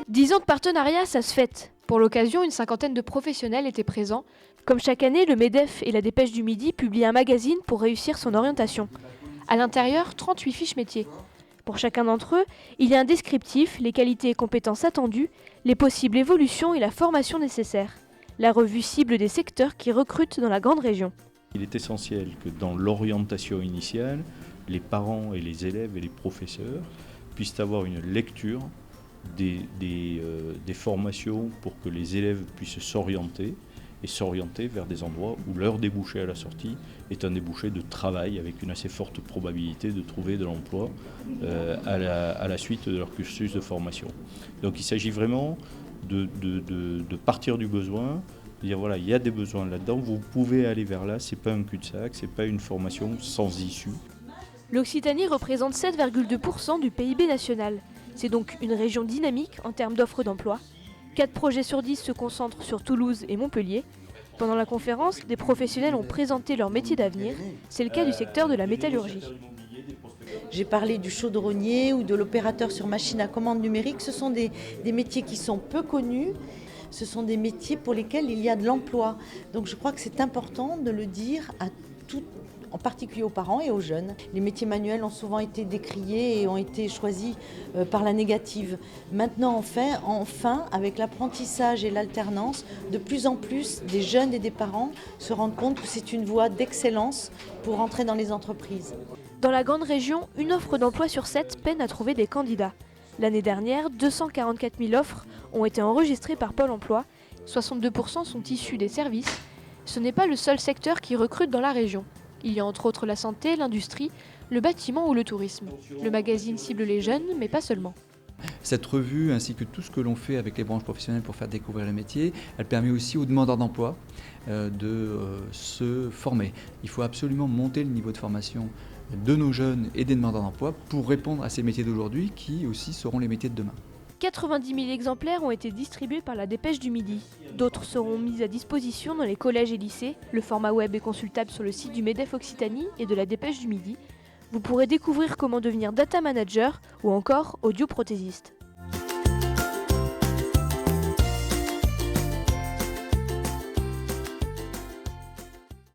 10 ans de partenariat, ça se fête. Pour l'occasion, une cinquantaine de professionnels étaient présents. Comme chaque année, le MEDEF et la Dépêche du Midi publient un magazine pour réussir son orientation. À l'intérieur, 38 fiches métiers. Pour chacun d'entre eux, il y a un descriptif, les qualités et compétences attendues, les possibles évolutions et la formation nécessaire. La revue cible des secteurs qui recrutent dans la grande région. Il est essentiel que dans l'orientation initiale, les parents et les élèves et les professeurs puissent avoir une lecture des formations pour que les élèves puissent s'orienter vers des endroits où leur débouché à la sortie est un débouché de travail avec une assez forte probabilité de trouver de l'emploi à la suite de leur cursus de formation. Donc il s'agit vraiment de partir du besoin, de dire voilà, il y a des besoins là-dedans, vous pouvez aller vers là, c'est pas un cul-de-sac, c'est pas une formation sans issue. L'Occitanie représente 7,2% du PIB national. C'est donc une région dynamique en termes d'offres d'emploi. 4 projets sur 10 se concentrent sur Toulouse et Montpellier. Pendant la conférence, des professionnels ont présenté leur métier d'avenir. C'est le cas du secteur de la métallurgie. J'ai parlé du chaudronnier ou de l'opérateur sur machine à commande numérique. Ce sont des métiers qui sont peu connus. Ce sont des métiers pour lesquels il y a de l'emploi. Donc je crois que c'est important de le dire à tous, en particulier aux parents et aux jeunes. Les métiers manuels ont souvent été décriés et ont été choisis par la négative. Maintenant, enfin, avec l'apprentissage et l'alternance, de plus en plus des jeunes et des parents se rendent compte que c'est une voie d'excellence pour entrer dans les entreprises. Dans la grande région, une offre d'emploi sur 7 peine à trouver des candidats. L'année dernière, 244 000 offres ont été enregistrées par Pôle emploi. 62% sont issus des services. Ce n'est pas le seul secteur qui recrute dans la région. Il y a entre autres la santé, l'industrie, le bâtiment ou le tourisme. Le magazine cible les jeunes, mais pas seulement. Cette revue, ainsi que tout ce que l'on fait avec les branches professionnelles pour faire découvrir le métier, elle permet aussi aux demandeurs d'emploi de se former. Il faut absolument monter le niveau de formation de nos jeunes et des demandeurs d'emploi pour répondre à ces métiers d'aujourd'hui qui aussi seront les métiers de demain. 90 000 exemplaires ont été distribués par la Dépêche du Midi. D'autres seront mis à disposition dans les collèges et lycées. Le format web est consultable sur le site du MEDEF Occitanie et de la Dépêche du Midi. Vous pourrez découvrir comment devenir data manager ou encore audioprothésiste.